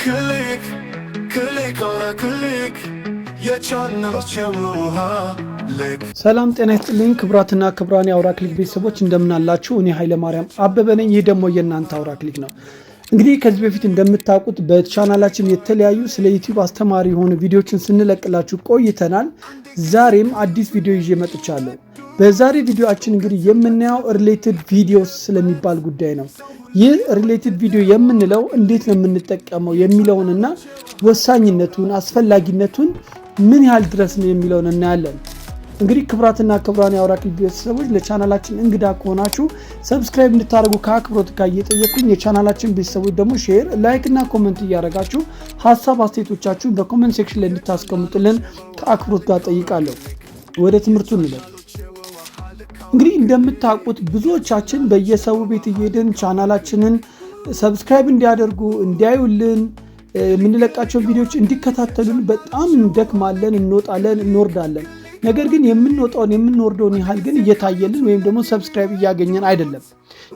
ክሊክ ክሊክ ኦራ ክሊክ የቻናሎች የውሃ ልክ። ሰላም ጤና ይስጥልኝ ክቡራትና ክቡራን የአውራ ክሊክ ቤተሰቦች እንደምናላችሁ። እኔ ኃይለ ማርያም አበበ ነኝ። ይህ ደግሞ የእናንተ አውራ ክሊክ ነው። እንግዲህ ከዚህ በፊት እንደምታውቁት በቻናላችን የተለያዩ ስለ ዩቲዩብ አስተማሪ የሆኑ ቪዲዮዎችን ስንለቅላችሁ ቆይተናል። ዛሬም አዲስ ቪዲዮ ይዤ መጥቻለሁ። በዛሬ ቪዲዮአችን እንግዲህ የምናየው ሪሌትድ ቪዲዮስ ስለሚባል ጉዳይ ነው። ይህ ሪሌትድ ቪዲዮ የምንለው እንዴት ነው የምንጠቀመው የሚለውንና ወሳኝነቱን አስፈላጊነቱን ምን ያህል ድረስ ነው የሚለውን እናያለን። እንግዲህ ክቡራትና ክቡራን የአውራ ክሊክ ቤተሰቦች ለቻናላችን እንግዳ ከሆናችሁ ሰብስክራይብ እንድታደርጉ ከአክብሮት ጋር እየጠየቅኩኝ የቻናላችን ቤተሰቦች ደግሞ ሼር፣ ላይክ እና ኮመንት እያደረጋችሁ ሀሳብ አስተያየቶቻችሁን በኮመንት ሴክሽን ላይ እንድታስቀምጡልን ከአክብሮት ጋር ጠይቃለሁ። ወደ ትምህርቱ እንለፍ። እንግዲህ እንደምታውቁት ብዙዎቻችን በየሰው ቤት እየሄድን ቻናላችንን ሰብስክራይብ እንዲያደርጉ እንዲያዩልን የምንለቃቸው ቪዲዮዎች እንዲከታተሉን በጣም እንደክማለን፣ እንወጣለን፣ እንወርዳለን። ነገር ግን የምንወጣውን የምንወርደውን ያህል ግን እየታየልን ወይም ደግሞ ሰብስክራይብ እያገኘን አይደለም።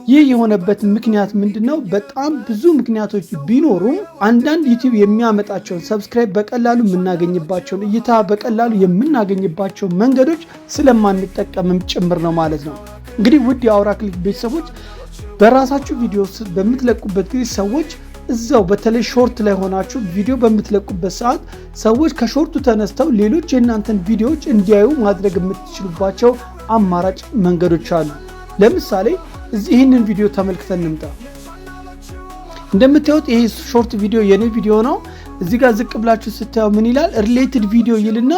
ይህ የሆነበት ምክንያት ምንድነው? በጣም ብዙ ምክንያቶች ቢኖሩም አንዳንድ ዩቲዩብ የሚያመጣቸውን ሰብስክራይብ በቀላሉ የምናገኝባቸውን እይታ በቀላሉ የምናገኝባቸው መንገዶች ስለማንጠቀምም ጭምር ነው ማለት ነው። እንግዲህ ውድ የአውራ ክሊክ ቤተሰቦች በራሳችሁ ቪዲዮ በምትለቁበት ጊዜ ሰዎች እዛው በተለይ ሾርት ላይ ሆናችሁ ቪዲዮ በምትለቁበት ሰዓት ሰዎች ከሾርቱ ተነስተው ሌሎች የእናንተን ቪዲዮዎች እንዲያዩ ማድረግ የምትችሉባቸው አማራጭ መንገዶች አሉ። ለምሳሌ ይህንን ቪዲዮ ተመልክተን እንምጣ። እንደምታዩት ይሄ ሾርት ቪዲዮ የኔ ቪዲዮ ነው። እዚህ ጋር ዝቅ ብላችሁ ስታዩ ምን ይላል? ሪሌትድ ቪዲዮ ይልና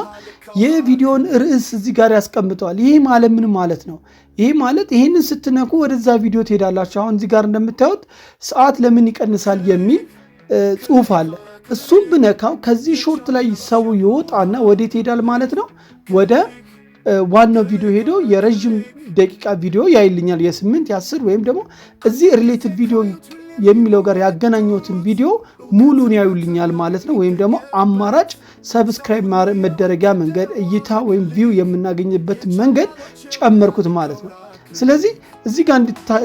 የቪዲዮን ርዕስ እዚህ ጋር ያስቀምጠዋል። ይሄ ማለት ምን ማለት ነው? ይሄ ማለት ይሄንን ስትነኩ ወደዛ ቪዲዮ ትሄዳላችሁ። አሁን እዚህ ጋር እንደምታዩት ሰዓት ለምን ይቀንሳል የሚል ጽሑፍ አለ። እሱም ብነካው ከዚህ ሾርት ላይ ሰው ይወጣና ወዴት ይሄዳል ማለት ነው? ወደ ዋናው ቪዲዮ ሄዶ የረጅም ደቂቃ ቪዲዮ ያይልኛል። የ8 የ10 ወይም ደግሞ እዚህ ሪሌትድ ቪዲዮ የሚለው ጋር ያገናኘሁትን ቪዲዮ ሙሉን ያዩልኛል ማለት ነው። ወይም ደግሞ አማራጭ ሰብስክራይብ መደረጊያ መንገድ እይታ ወይም ቪው የምናገኝበት መንገድ ጨመርኩት ማለት ነው። ስለዚህ እዚህ ጋር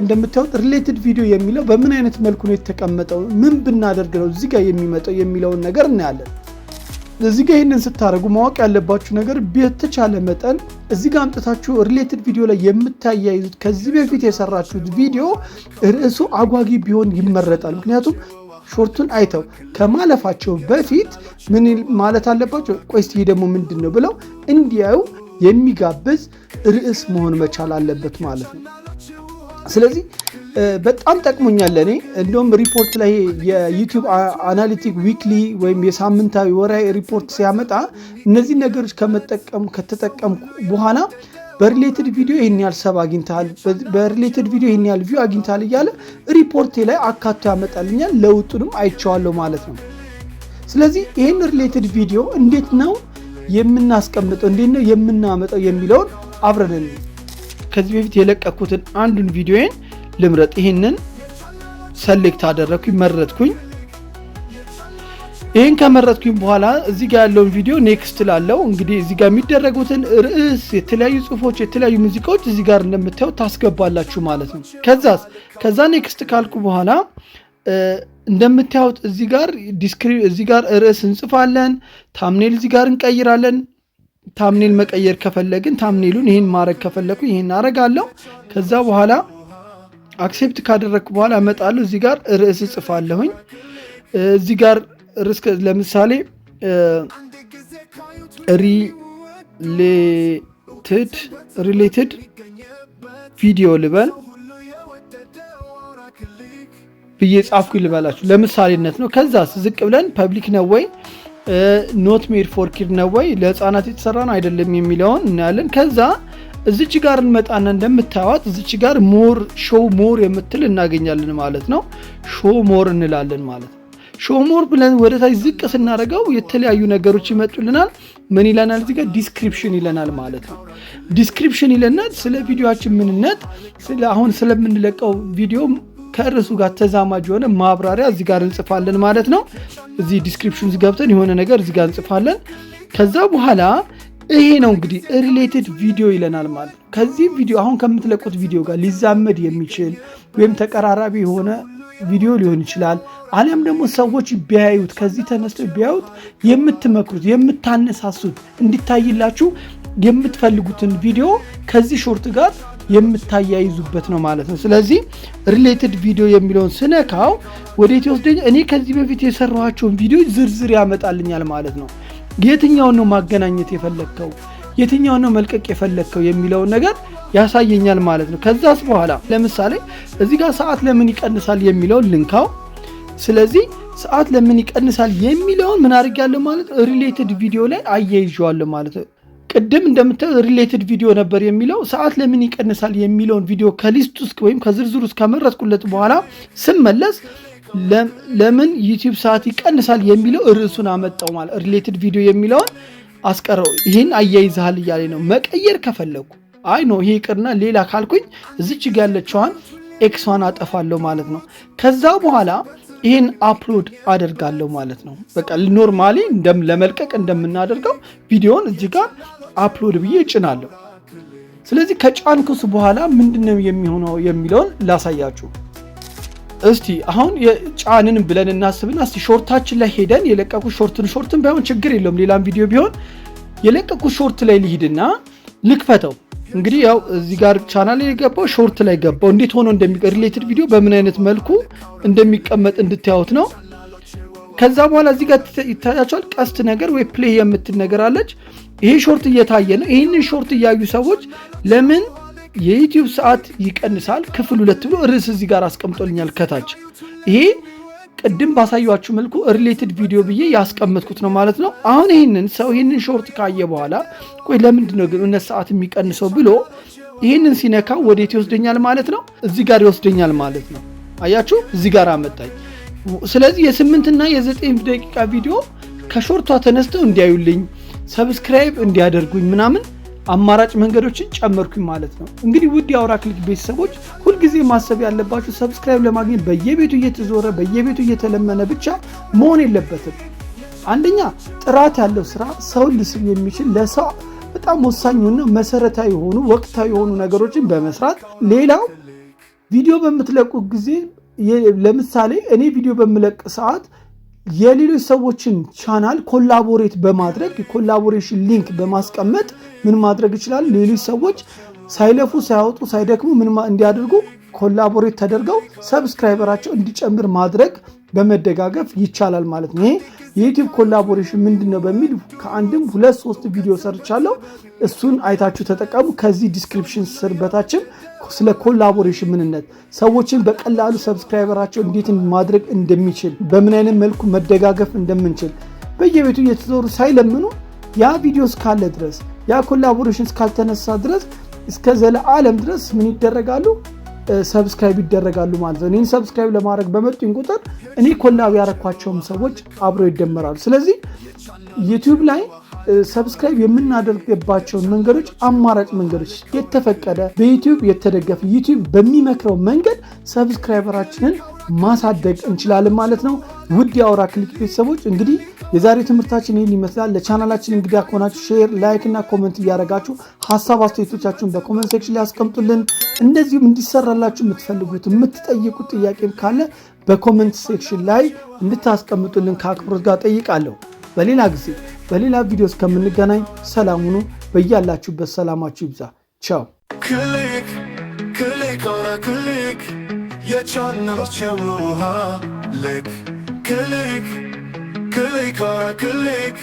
እንደምታዩት ሪሌትድ ቪዲዮ የሚለው በምን አይነት መልኩ ነው የተቀመጠው፣ ምን ብናደርግ ነው እዚህ ጋር የሚመጣው የሚለውን ነገር እናያለን። እዚህ ጋር ይህንን ስታደርጉ ማወቅ ያለባችሁ ነገር በተቻለ መጠን እዚህ ጋር አምጥታችሁ ሪሌትድ ቪዲዮ ላይ የምታያይዙት ከዚህ በፊት የሰራችሁት ቪዲዮ ርዕሱ አጓጊ ቢሆን ይመረጣል። ምክንያቱም ሾርቱን አይተው ከማለፋቸው በፊት ምን ማለት አለባቸው? ቆይ እስቲ ደግሞ ምንድን ነው ብለው እንዲያዩ የሚጋብዝ ርዕስ መሆን መቻል አለበት ማለት ነው። ስለዚህ በጣም ጠቅሞኛል። እኔ እንደውም ሪፖርት ላይ የዩቲዩብ አናሊቲክ ዊክሊ ወይም የሳምንታዊ ወራዊ ሪፖርት ሲያመጣ እነዚህ ነገሮች ከተጠቀምኩ በኋላ በሪሌትድ ቪዲዮ ይህን ያህል ሰብ አግኝተሃል፣ በሪሌትድ ቪዲዮ ይህን ያህል ቪው አግኝተሃል እያለ ሪፖርቴ ላይ አካቶ ያመጣልኛል። ለውጡንም አይቼዋለሁ ማለት ነው። ስለዚህ ይህን ሪሌትድ ቪዲዮ እንዴት ነው የምናስቀምጠው፣ እንዴት ነው የምናመጣው የሚለውን አብረን ከዚህ በፊት የለቀኩትን አንዱን ቪዲዮዬን ልምረጥ። ይህንን ሰሌክት አደረግኩኝ፣ መረጥኩኝ። ይህን ከመረጥኩኝ በኋላ እዚህ ጋር ያለውን ቪዲዮ ኔክስት ላለው እንግዲህ እዚህ ጋር የሚደረጉትን ርዕስ፣ የተለያዩ ጽሁፎች፣ የተለያዩ ሙዚቃዎች እዚህ ጋር እንደምታዩት ታስገባላችሁ ማለት ነው። ከዛ ኔክስት ካልኩ በኋላ እንደምታዩት እዚህ ጋር ርዕስ እንጽፋለን። ታምኔል እዚህ ጋር እንቀይራለን። ታምኔል መቀየር ከፈለግን ታምኔሉን ይህን ማድረግ ከፈለግኩ ይህን አረጋለሁ። ከዛ በኋላ አክሴፕት ካደረግኩ በኋላ እመጣለሁ። እዚህ ጋር ርዕስ እጽፋለሁኝ። እዚህ ጋር ርዕስ ለምሳሌ ሪሌትድ ቪዲዮ ልበል ብዬ ጻፍኩ ልበላችሁ፣ ለምሳሌነት ነው። ከዛ ዝቅ ብለን ፐብሊክ ነው ወይ ኖት ሜድ ፎር ኪድ ነው ወይ ለህፃናት የተሰራ ነው አይደለም የሚለውን እናያለን። ከዛ እዚች ጋር እንመጣና እንደምታዩት እዚች ጋር ሾው ሞር የምትል እናገኛለን ማለት ነው። ሾው ሞር እንላለን ማለት ነው። ሾው ሞር ብለን ወደ ታች ዝቅ ስናደርገው የተለያዩ ነገሮች ይመጡልናል። ምን ይለናል? እዚህ ጋር ዲስክሪፕሽን ይለናል ማለት ነው። ዲስክሪፕሽን ይለናል ስለ ቪዲዮአችን ምንነት፣ አሁን ስለምንለቀው ቪዲዮ ከርዕሱ ጋር ተዛማጅ የሆነ ማብራሪያ እዚህ ጋር እንጽፋለን ማለት ነው። እዚህ ዲስክሪፕሽን ገብተን የሆነ ነገር እዚህ ጋር እንጽፋለን። ከዛ በኋላ ይሄ ነው እንግዲህ ሪሌትድ ቪዲዮ ይለናል ማለት ነው። ከዚህ ቪዲዮ አሁን ከምትለቁት ቪዲዮ ጋር ሊዛመድ የሚችል ወይም ተቀራራቢ የሆነ ቪዲዮ ሊሆን ይችላል። አለም ደግሞ ሰዎች ቢያዩት ከዚህ ተነስተው ቢያዩት የምትመክሩት የምታነሳሱት እንዲታይላችሁ የምትፈልጉትን ቪዲዮ ከዚህ ሾርት ጋር የምታያይዙበት ነው ማለት ነው። ስለዚህ ሪሌትድ ቪዲዮ የሚለውን ስነካው ወዴት ይወስደኛል? እኔ ከዚህ በፊት የሰራኋቸውን ቪዲዮ ዝርዝር ያመጣልኛል ማለት ነው። የትኛውን ነው ማገናኘት የፈለግከው የትኛውን ነው መልቀቅ የፈለግከው የሚለውን ነገር ያሳየኛል ማለት ነው። ከዛስ በኋላ ለምሳሌ እዚህ ጋር ሰዓት ለምን ይቀንሳል የሚለውን ልንካው። ስለዚህ ሰዓት ለምን ይቀንሳል የሚለውን ምን አድርጋለሁ ማለት ነው ሪሌትድ ቪዲዮ ላይ አያይዤዋለሁ ማለት ነው። ቅድም እንደምታዩት ሪሌትድ ቪዲዮ ነበር የሚለው ሰዓት ለምን ይቀንሳል የሚለውን ቪዲዮ ከሊስት ውስጥ ወይም ከዝርዝር ውስጥ ከመረጥኩለት በኋላ ስመለስ ለምን ዩቲዩብ ሰዓት ይቀንሳል የሚለው ርዕሱን አመጣው ማለት ሪሌትድ ቪዲዮ የሚለውን አስቀረው። ይሄን አያይዛል እያለ ነው። መቀየር ከፈለኩ አይ ነው ይሄ ይቅርና ሌላ ካልኩኝ እዚች ጋር ያለችዋን ኤክስዋን አጠፋለሁ ማለት ነው። ከዛ በኋላ ይሄን አፕሎድ አደርጋለሁ ማለት ነው። በቃ ኖርማሊ ለመልቀቅ እንደምናደርገው ቪዲዮን እዚህ ጋር አፕሎድ ብዬ እጭናለሁ። ስለዚህ ከጫንኩስ በኋላ ምንድነው የሚሆነው የሚለውን ላሳያችሁ። እስቲ አሁን የጫንን ብለን እናስብና እስቲ ሾርታችን ላይ ሄደን የለቀቁ ሾርትን ባይሆን ችግር የለውም ሌላም ቪዲዮ ቢሆን የለቀቁ ሾርት ላይ ልሂድና ልክፈተው። እንግዲህ ያው እዚህ ጋር ቻናል ላይ ገባው ሾርት ላይ ገባው እንዴት ሆኖ ሪሌትድ ቪዲዮ በምን አይነት መልኩ እንደሚቀመጥ እንድታዩት ነው። ከዛ በኋላ እዚህ ጋር ይታያቸዋል ቀስት ነገር ወይ ፕሌይ የምትል ነገር አለች። ይሄ ሾርት እየታየ ነው። ይሄንን ሾርት እያዩ ሰዎች ለምን የዩቲዩብ ሰዓት ይቀንሳል ክፍል 2 ብሎ ርዕስ እዚህ ጋር አስቀምጦልኛል ከታች። ይሄ ቅድም ባሳያችሁ መልኩ ሪሌትድ ቪዲዮ ብዬ ያስቀመጥኩት ነው ማለት ነው። አሁን ይሄንን ሾርት ካየ በኋላ ቆይ ለምንድን ነው ግን እነዚህ ሰዓት የሚቀንሰው ብሎ ይሄንን ሲነካው ወዴት ይወስደኛል ማለት ነው? እዚህ ጋር ይወስደኛል ማለት ነው። አያችሁ እዚህ ጋር አመጣኝ። ስለዚህ የ8 እና የ9 ደቂቃ ቪዲዮ ከሾርቷ ተነስተው እንዲያዩልኝ ሰብስክራይብ እንዲያደርጉኝ ምናምን አማራጭ መንገዶችን ጨመርኩኝ ማለት ነው። እንግዲህ ውድ የአውራ ክሊክ ቤተሰቦች ሁልጊዜ ማሰብ ያለባችሁ ሰብስክራይብ ለማግኘት በየቤቱ እየተዞረ በየቤቱ እየተለመነ ብቻ መሆን የለበትም። አንደኛ ጥራት ያለው ስራ ሰውን ሊስብ የሚችል ለሰው በጣም ወሳኝና መሰረታዊ የሆኑ ወቅታዊ የሆኑ ነገሮችን በመስራት ሌላው ቪዲዮ በምትለቁ ጊዜ ለምሳሌ እኔ ቪዲዮ በምለቅ ሰዓት የሌሎች ሰዎችን ቻናል ኮላቦሬት በማድረግ ኮላቦሬሽን ሊንክ በማስቀመጥ ምን ማድረግ ይችላል? ሌሎች ሰዎች ሳይለፉ ሳያወጡ ሳይደክሙ ምን እንዲያደርጉ ኮላቦሬት ተደርገው ሰብስክራይበራቸው እንዲጨምር ማድረግ በመደጋገፍ ይቻላል ማለት ነው። ይሄ የዩቲዩብ ኮላቦሬሽን ምንድነው በሚል ከአንድም 2-3 ቪዲዮ ሰርቻለሁ። እሱን አይታችሁ ተጠቀሙ። ከዚህ ዲስክሪፕሽን ስር በታችም ስለ ኮላቦሬሽን ምንነት ሰዎችን በቀላሉ ሰብስክራይበራቸው እንዴት ማድረግ እንደሚችል በምን አይነት መልኩ መደጋገፍ እንደምንችል በየቤቱ እየተዞሩ ሳይለምኑ ያ ቪዲዮ እስካለ ድረስ ያ ኮላቦሬሽን እስካልተነሳ ድረስ እስከ ዘላለም ድረስ ምን ይደረጋሉ? ሰብስክራይብ ይደረጋሉ ማለት ነው። እኔን ሰብስክራይብ ለማድረግ በመጡኝ ቁጥር እኔ ኮላብ ያረኳቸውም ሰዎች አብረው ይደመራሉ። ስለዚህ ዩቲዩብ ላይ ሰብስክራይብ የምናደርግባቸውን መንገዶች አማራጭ መንገዶች የተፈቀደ በዩቲዩብ የተደገፈ ዩቲዩብ በሚመክረው መንገድ ሰብስክራይበራችንን ማሳደግ እንችላለን ማለት ነው። ውድ የአውራ ክሊክ ቤተሰቦች እንግዲህ የዛሬ ትምህርታችን ይህን ይመስላል። ለቻናላችን እንግዲህ ከሆናችሁ ሼር፣ ላይክ እና ኮሜንት እያደረጋችሁ ሀሳብ አስተያየቶቻችሁን በኮሜንት ሴክሽን ላይ አስቀምጡልን። እንደዚሁም እንዲሰራላችሁ የምትፈልጉት የምትጠይቁት ጥያቄም ካለ በኮሜንት ሴክሽን ላይ እንድታስቀምጡልን ከአክብሮት ጋር ጠይቃለሁ። በሌላ ጊዜ በሌላ ቪዲዮ እስከምንገናኝ ሰላም ሁኑ። በያላችሁበት ሰላማችሁ ይብዛ። ቻው። ክሊክ ክሊክ አውራ ክሊክ የቻናል ቻናል ክሊክ ክሊክ አውራ ክሊክ